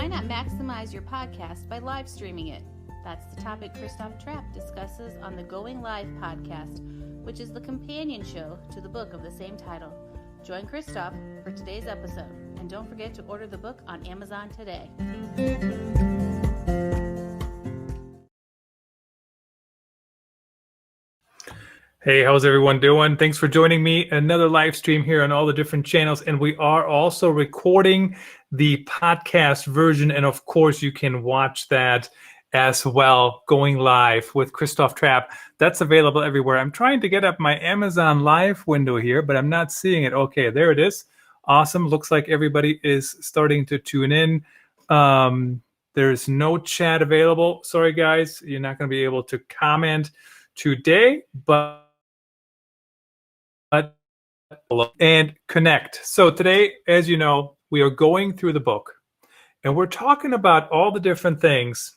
Why not maximize your podcast by live streaming it? That's the topic Christoph Trapp discusses on the Going Live podcast, which is the companion show to the book of the same title. Join Christoph for today's episode, and don't forget to order the book on Amazon today. Hey, how's everyone doing? Thanks for joining me. Another live stream here on all the different channels. And we are also recording the podcast version. And of course, you can watch that as well, Going Live with Christoph Trapp. That's available everywhere. I'm trying to get up my Amazon Live window here, but I'm not seeing it. Okay, there it is. Awesome. Looks like everybody is starting to tune in. There's no chat available. Sorry, guys. You're not going to be able to comment today, but and connect. So today, as you know, we are going through the book and we're talking about all the different things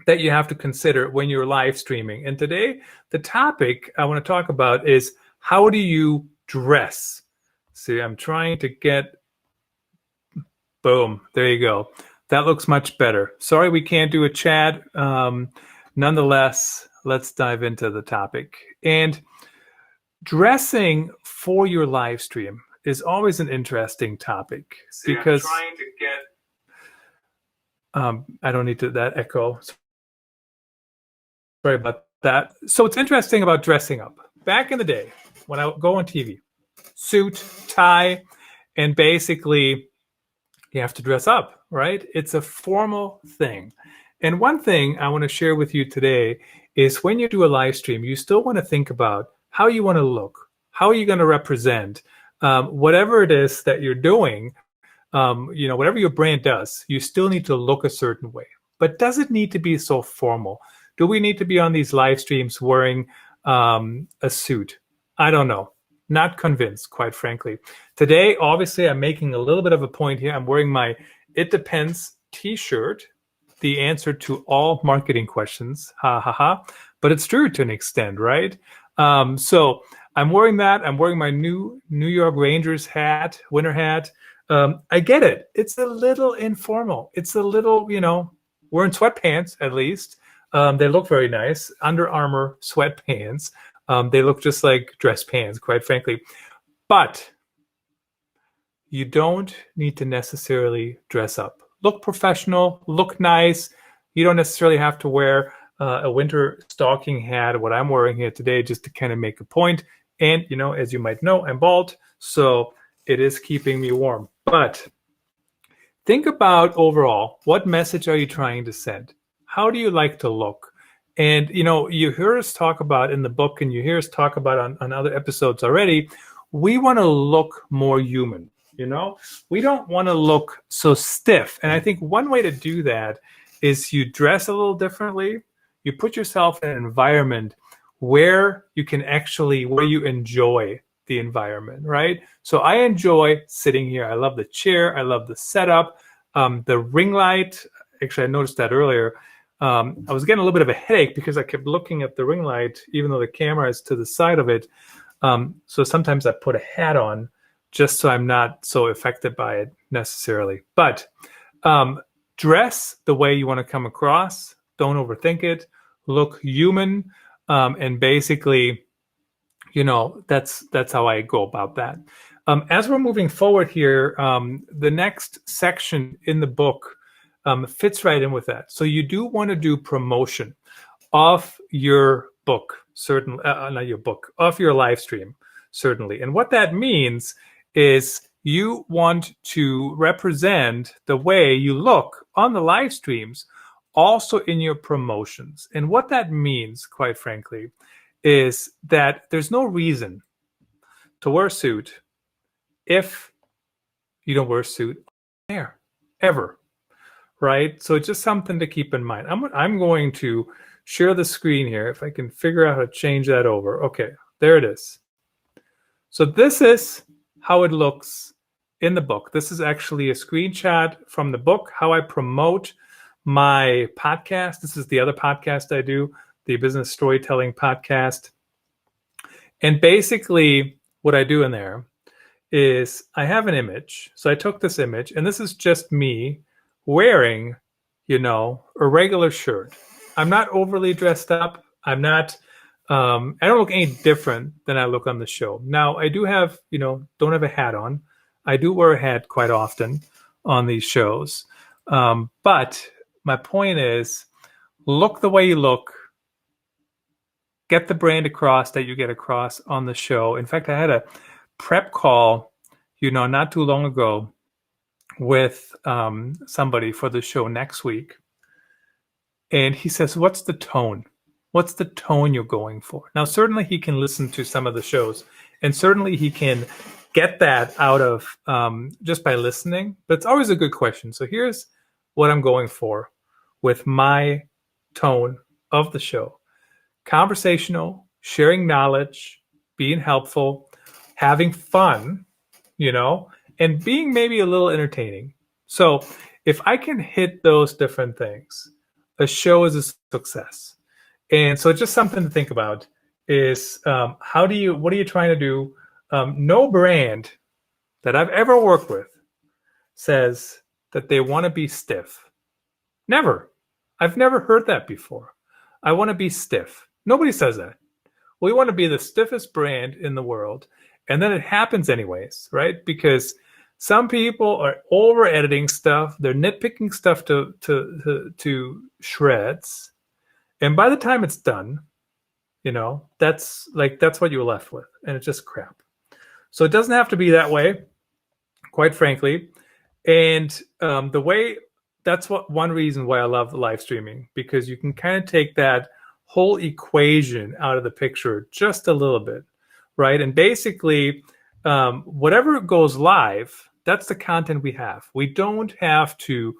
that you have to consider when you're live streaming. And today, the topic I want to talk about is how do you dress? See, I'm trying to get, boom, there you go. That looks much better. Sorry, we can't do a chat. Nonetheless, let's dive into the topic. And dressing for your live stream is always an interesting topic because I'm trying to get, I don't need to that echo. Sorry about that. So what's interesting about dressing up, back in the day when I would go on TV, suit, tie, and basically you have to dress up, right? It's a formal thing. And one thing I want to share with you today is when you do a live stream, you still want to think about how you want to look, how are you going to represent whatever it is that you're doing, whatever your brand does, you still need to look a certain way. But does it need to be so formal? Do we need to be on these live streams wearing a suit? I don't know. Not convinced, quite frankly. Today, obviously, I'm making a little bit of a point here. I'm wearing my It Depends t-shirt, the answer to all marketing questions. Ha ha ha. But it's true to an extent, right? So I'm wearing that. I'm wearing my new New York Rangers hat, winter hat. I get it. It's a little informal. It's a little, we're in sweatpants at least. They look very nice. Under Armour sweatpants. They look just like dress pants, quite frankly. But you don't need to necessarily dress up. Look professional, look nice. You don't necessarily have to wear a winter stocking hat, what I'm wearing here today, just to kind of make a point. And, as you might know, I'm bald, so it is keeping me warm. But think about overall, what message are you trying to send? How do you like to look? And, you hear us talk about in the book, and you hear us talk about on other episodes already, we want to look more human, We don't want to look so stiff. And I think one way to do that is you dress a little differently. You put yourself in an environment where you enjoy the environment, right? So I enjoy sitting here. I love the chair. I love the setup. The ring light, actually, I noticed that earlier. I was getting a little bit of a headache because I kept looking at the ring light, even though the camera is to the side of it. So sometimes I put a hat on just so I'm not so affected by it necessarily. But dress the way you want to come across. Don't overthink it. Look human, and basically, that's how I go about that. As we're moving forward here, the next section in the book fits right in with that. So you do want to do promotion of your book, certainly, not your book, of your live stream, certainly. And what that means is you want to represent the way you look on the live streams also in your promotions. And what that means, quite frankly, is that there's no reason to wear a suit if you don't wear a suit there, ever, right? So it's just something to keep in mind. I'm going to share the screen here, if I can figure out how to change that over. Okay, there it is. So this is how it looks in the book. This is actually a screenshot from the book, how I promote my podcast. This is the other podcast I do, the Business Storytelling Podcast. And basically what I do in there is I have an image. So I took this image, and this is just me wearing, a regular shirt. I'm not overly dressed up. I'm not, I don't look any different than I look on the show. Now, I do have, don't have a hat on. I do wear a hat quite often on these shows. But my point is, look the way you look. Get the brand across that you get across on the show. In fact, I had a prep call, not too long ago with somebody for the show next week. And he says, what's the tone? What's the tone you're going for? Now, certainly he can listen to some of the shows, and certainly he can get that out of just by listening. But it's always a good question. So here's what I'm going for with my tone of the show. Conversational, sharing knowledge, being helpful, having fun, and being maybe a little entertaining. So if I can hit those different things, a show is a success. And so just something to think about is what are you trying to do? No brand that I've ever worked with says that they want to be stiff. Never. I've never heard that before. I want to be stiff. Nobody says that. We want to be the stiffest brand in the world. And then it happens anyways, right? Because some people are over editing stuff. They're nitpicking stuff to shreds. And by the time it's done, that's what you're left with. And it's just crap. So it doesn't have to be that way, quite frankly. And that's one reason why I love live streaming, because you can kind of take that whole equation out of the picture just a little bit, right? And basically, whatever goes live, that's the content we have. We don't have to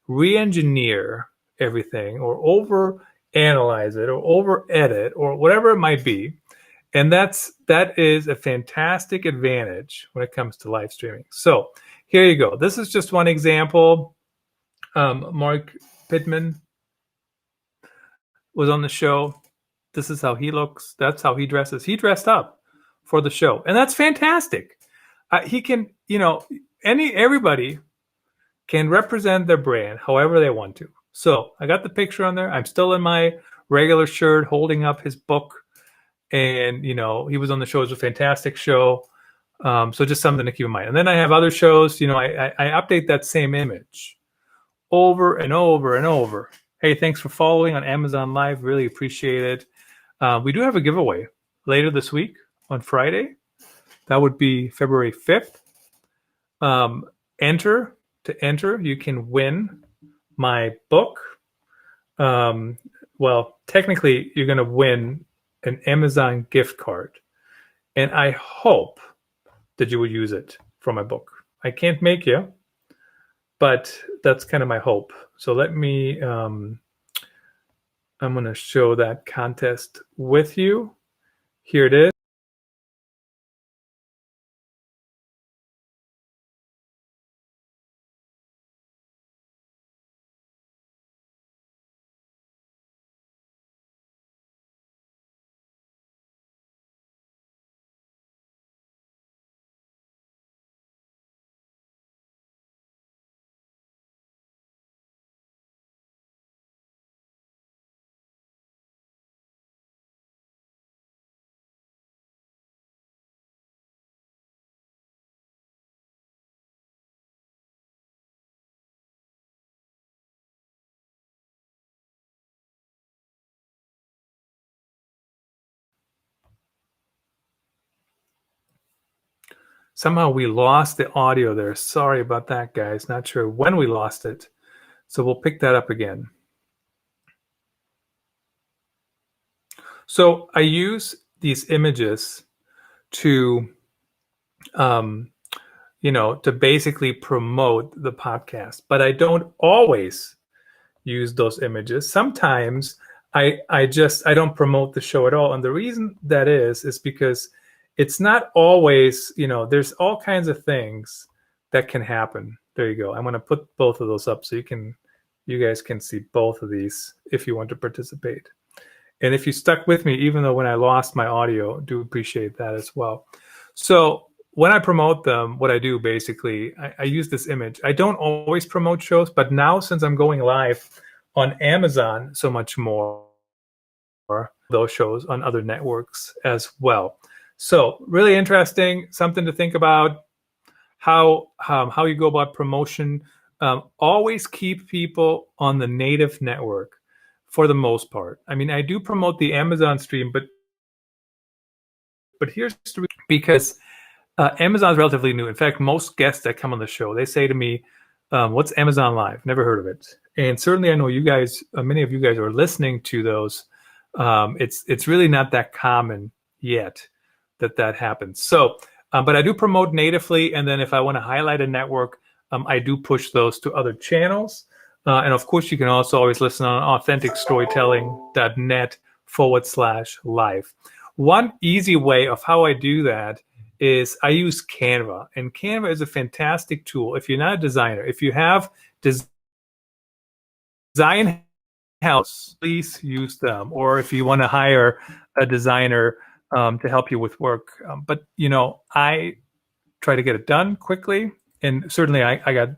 re-engineer everything or over-analyze it or over-edit or whatever it might be. And that is a fantastic advantage when it comes to live streaming. So here you go. This is just one example. Mark Pittman was on the show. This is how he looks. That's how he dresses. He dressed up for the show, and that's fantastic. He can, everybody can represent their brand however they want to. So I got the picture on there. I'm still in my regular shirt, holding up his book, and he was on the show. It was a fantastic show. So just something to keep in mind. And then I have other shows. I update that same image over and over and over. Hey, thanks for following on Amazon Live. Really appreciate it. We do have a giveaway later this week on Friday. That would be February 5th. Enter, you can win my book. Well, technically, you're going to win an Amazon gift card. And I hope that you will use it for my book. I can't make you, but that's kind of my hope. So let me, I'm going to show that contest with you. Here it is. Somehow we lost the audio there. Sorry about that, guys. Not sure when we lost it. So we'll pick that up again. So I use these images to, to basically promote the podcast, but I don't always use those images. Sometimes I don't promote the show at all. And the reason that is because it's not always, there's all kinds of things that can happen. There you go. I'm going to put both of those up so you guys can see both of these if you want to participate. And if you stuck with me, even though when I lost my audio, do appreciate that as well. So when I promote them, what I do basically, I use this image. I don't always promote shows, but now since I'm going live on Amazon so much more, those shows on other networks as well. So really interesting, something to think about. How you go about promotion. Always keep people on the native network for the most part. I mean, I do promote the Amazon stream, but here's the reason, because Amazon's relatively new. In fact, most guests that come on the show, they say to me, what's Amazon Live? Never heard of it. And certainly I know you guys, many of you guys are listening to those. It's really not that common yet that happens. So, but I do promote natively. And then if I want to highlight a network, I do push those to other channels. And of course, you can also always listen on authenticstorytelling.net/live. One easy way of how I do that is I use Canva. And Canva is a fantastic tool. If you're not a designer, if you have design house, please use them. Or if you want to hire a designer to help you with work. But, I try to get it done quickly. And certainly I got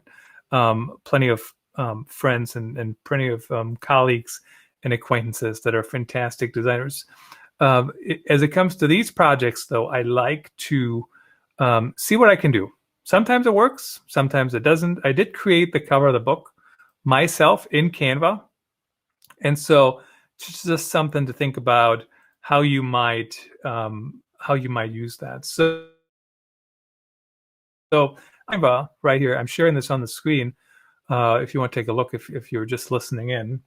plenty of friends and plenty of colleagues and acquaintances that are fantastic designers. As it comes to these projects, though, I like to see what I can do. Sometimes it works, sometimes it doesn't. I did create the cover of the book myself in Canva. And so it's just something to think about how you might use that. So Canva right here, I'm sharing this on the screen. If you want to take a look, if you're just listening in.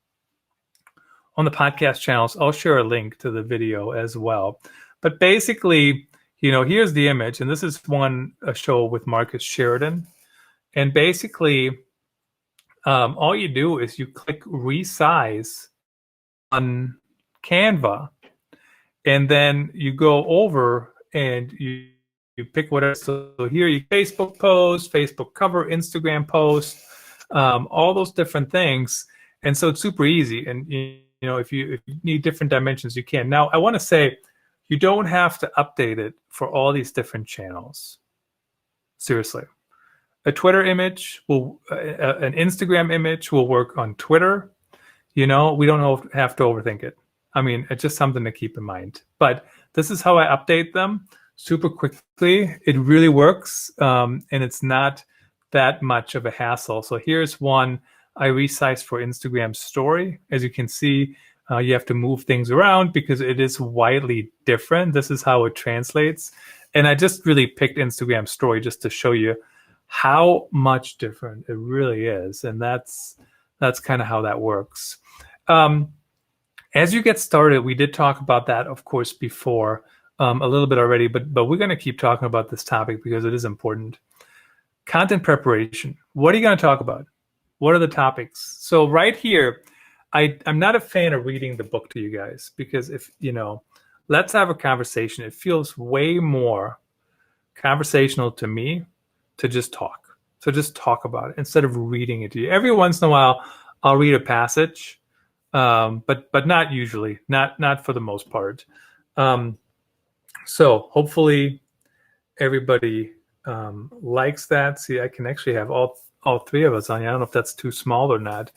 On the podcast channels, I'll share a link to the video as well. But basically, here's the image, and this is a show with Marcus Sheridan. And basically, all you do is you click resize on Canva, and then you go over and you pick whatever. So here you Facebook post, Facebook cover, Instagram post, all those different things. And so it's super easy. And if you need different dimensions, you can. Now, I want to say you don't have to update it for all these different channels. Seriously. A Twitter image an Instagram image will work on Twitter. We don't have to overthink it. I mean, it's just something to keep in mind. But this is how I update them super quickly. It really works, and it's not that much of a hassle. So here's one I resized for Instagram story. As you can see, you have to move things around because it is widely different. This is how it translates. And I just really picked Instagram story just to show you how much different it really is. And that's kind of how that works. As you get started, we did talk about that, of course, before a little bit already, but we're going to keep talking about this topic because it is important. Content preparation. What are you going to talk about? What are the topics? So right here, I'm not a fan of reading the book to you guys because let's have a conversation. It feels way more conversational to me to just talk. So just talk about it instead of reading it to you. Every once in a while, I'll read a passage, but not usually, not for the most part. So hopefully everybody likes that. See, I can actually have all three of us on. I don't know if that's too small or not,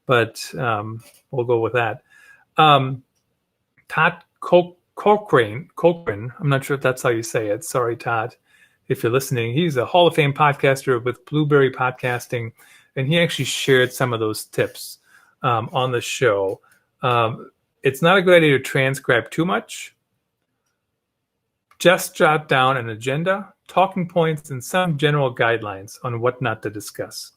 but we'll go with that. Todd Cochrane, I'm not sure if that's how you say it. Sorry, Todd, if you're listening. He's a Hall of Fame podcaster with Blueberry Podcasting, and he actually shared some of those tips on the show. It's not a good idea to transcribe too much. Just jot down an agenda, talking points, and some general guidelines on what not to discuss.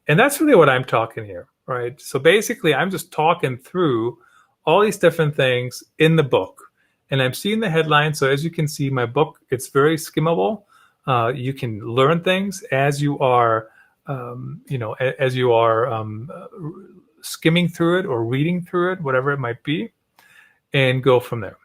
And that's really what I'm talking here, right? So basically, I'm just talking through all these different things in the book. And I'm seeing the headline. So as you can see, my book, it's very skimmable. You can learn things as you are, skimming through it or reading through it, whatever it might be, and go from there.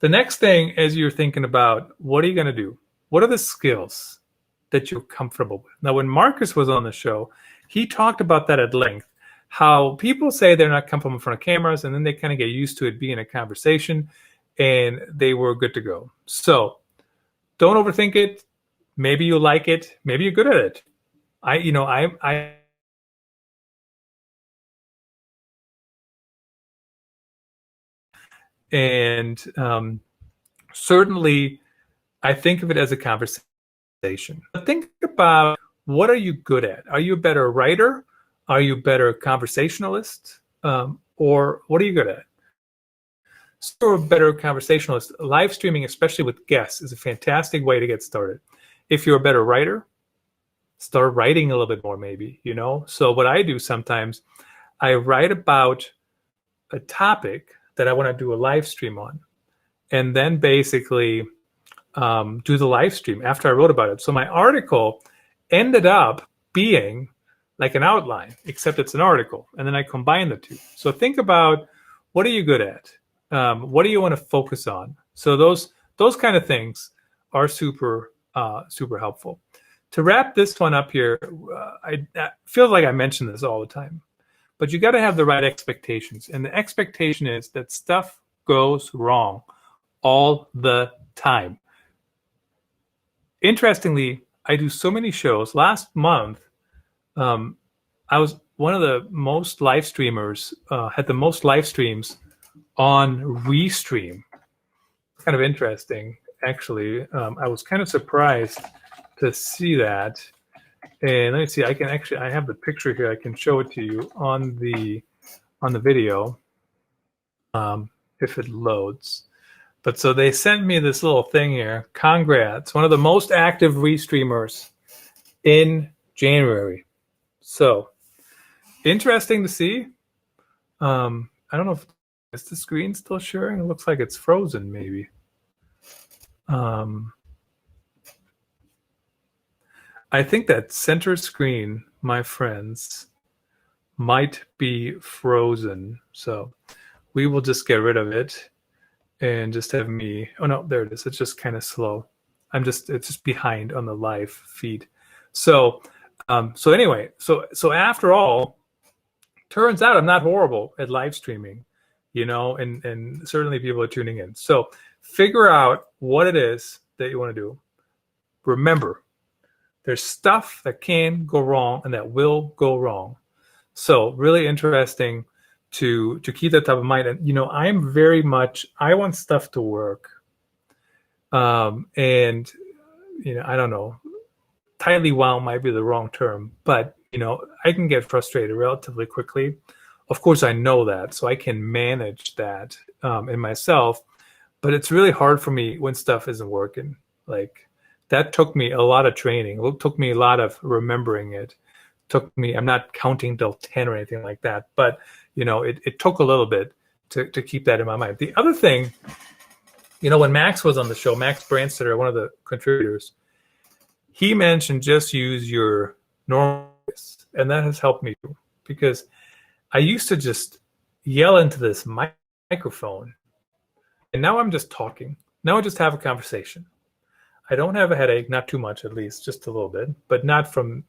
The next thing, as you're thinking about, what are you going to do? What are the skills that you're comfortable with? Now, when Marcus was on the show, he talked about that at length, how people say they're not comfortable in front of cameras, and then they kind of get used to it being a conversation, and they were good to go. So don't overthink it. Maybe you like it. Maybe you're good at it. And certainly I think of it as a conversation. But think about, what are you good at? Are you a better writer? Are you a better conversationalist? Or what are you good at? So you're a better conversationalist. Live streaming, especially with guests, is a fantastic way to get started. If you're a better writer, start writing a little bit more, maybe, So what I do sometimes, I write about a topic that I want to do a live stream on, and then basically do the live stream after I wrote about it. So my article ended up being like an outline, except it's an article, and then I combine the two. So think about, what are you good at? What do you want to focus on? So those kind of things are super helpful. To wrap this one up here, I feel like I mention this all the time, but you got to have the right expectations. And the expectation is that stuff goes wrong all the time. Interestingly, I do so many shows. Last month, I was one of the most live streamers, had the most live streams on Restream. Kind of interesting, actually. I was kind of surprised to see that. And let me see, I have the picture here. I can show it to you on the video, if it loads. But so they sent me this little thing here. Congrats, one of the most active Restreamers in January. So interesting to see. I don't know if is the screen still sharing. It looks like it's frozen, maybe. I think that center screen, my friends, might be frozen. So we will just get rid of it and just have me. Oh no, there it is. It's just kind of slow. It's just behind on the live feed. So anyway, so after all, turns out I'm not horrible at live streaming, and certainly people are tuning in. So figure out what it is that you want to do. Remember, there's stuff that can go wrong and that will go wrong. So really interesting to keep that top of mind. And, I'm very much, I want stuff to work. And, I don't know, tightly wound might be the wrong term, but, I can get frustrated relatively quickly. Of course, I know that, so I can manage that in myself. But it's really hard for me when stuff isn't working. Like, that took me a lot of training. It took me a lot of remembering it. I'm not counting till 10 or anything like that, but it took a little bit to keep that in my mind. The other thing, when Max was on the show, Max Branstetter, one of the contributors, he mentioned just use your normal voice, and that has helped me too, because I used to just yell into this microphone, and now I'm just talking. Now I just have a conversation. I don't have a headache, not too much, at least, just a little bit, but not from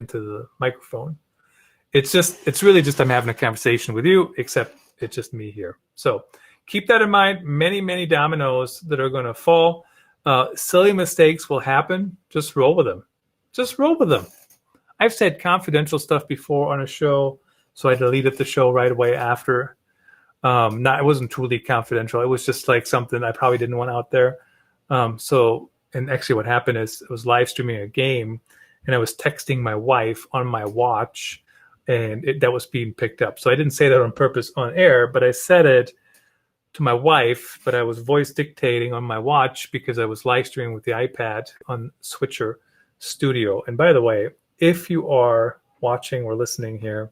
into the microphone. It's really just I'm having a conversation with you, except it's just me here. So keep that in mind. Many, many dominoes that are going to fall. Silly mistakes will happen. Just roll with them. Just roll with them. I've said confidential stuff before on a show, so I deleted the show right away after. It wasn't truly confidential. It was just like something I probably didn't want out there. And actually what happened is I was live streaming a game, and I was texting my wife on my watch, and that was being picked up. So I didn't say that on purpose on air, but I said it to my wife, but I was voice dictating on my watch because I was live streaming with the iPad on Switcher Studio. And by the way, if you are watching or listening here,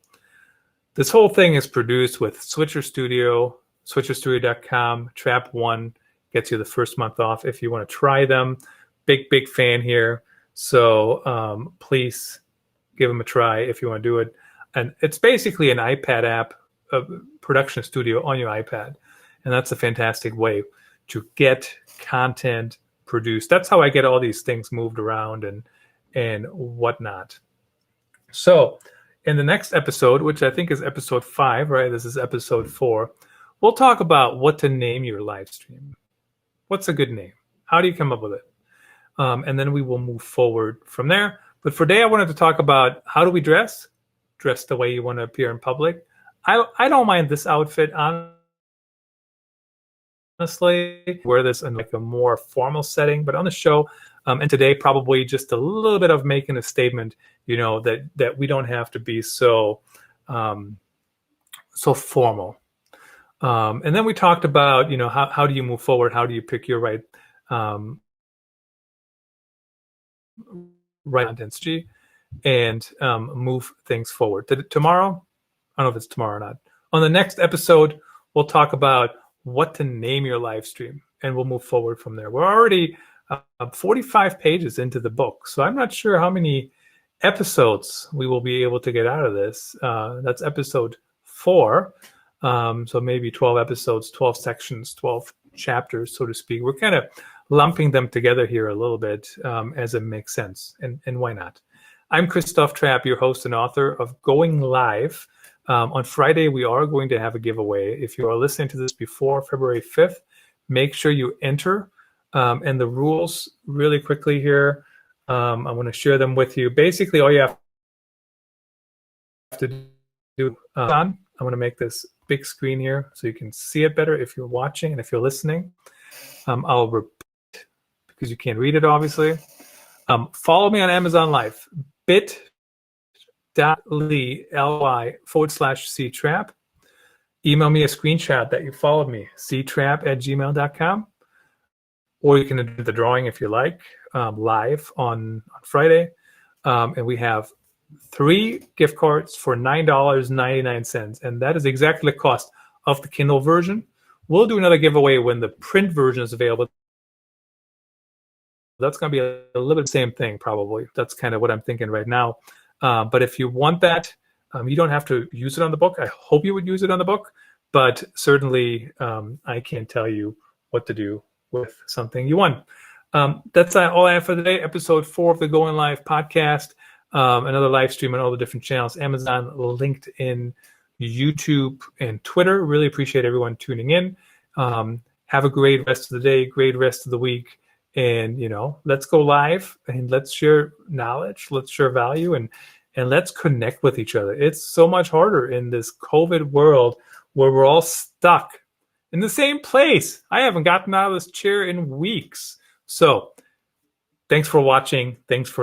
this whole thing is produced with Switcher Studio, switcherstudio.com. Trap One gets you the first month off if you want to try them. Big fan here. So please give them a try if you want to do it. And it's basically an iPad app, a production studio on your iPad. And that's a fantastic way to get content produced. That's how I get all these things moved around and whatnot. So in the next episode, which I think is episode 5, right? This is episode 4. We'll talk about what to name your live stream. What's a good name? How do you come up with it? and then we will move forward from there. But for today, I wanted to talk about how do we dress? Dress the way you want to appear in public. I don't mind this outfit, honestly. Wear this in like a more formal setting, but on the show, and today probably just a little bit of making a statement, that we don't have to be so formal. And then we talked about, how do you move forward? How do you pick your right identity and move things forward? Tomorrow, I don't know if it's tomorrow or not. On the next episode, we'll talk about what to name your live stream, and we'll move forward from there. We're already 45 pages into the book, so I'm not sure how many episodes we will be able to get out of this. That's episode 4. So maybe 12 episodes, 12 sections, 12 chapters, so to speak. We're kind of lumping them together here a little bit as it makes sense, and why not? I'm Christoph Trapp, your host and author of Going Live. On Friday, we are going to have a giveaway. If you are listening to this before February 5th, make sure you enter. And the rules really quickly here, I want to share them with you. Basically, all you have to do, I'm going to make this big screen here so you can see it better if you're watching and if you're listening. I'll repeat because you can't read it, obviously. Follow me on Amazon Live, bit.ly/ctrap. Email me a screenshot that you followed me, ctrap@gmail.com. Or you can do the drawing if you like, live on Friday. And we have 3 gift cards for $9.99. And that is exactly the cost of the Kindle version. We'll do another giveaway when the print version is available. That's going to be a little bit the same thing, probably. That's kind of what I'm thinking right now. But if you want that, you don't have to use it on the book. I hope you would use it on the book. But certainly, I can't tell you what to do with something you won. That's all I have for today. Episode 4 of the Going Live podcast. Another live stream on all the different channels, Amazon, LinkedIn, YouTube, and Twitter. Really appreciate everyone tuning in. Have a great rest of the day, great rest of the week. And, let's go live and let's share knowledge, let's share value, and let's connect with each other. It's so much harder in this COVID world where we're all stuck in the same place. I haven't gotten out of this chair in weeks. So thanks for watching. Thanks for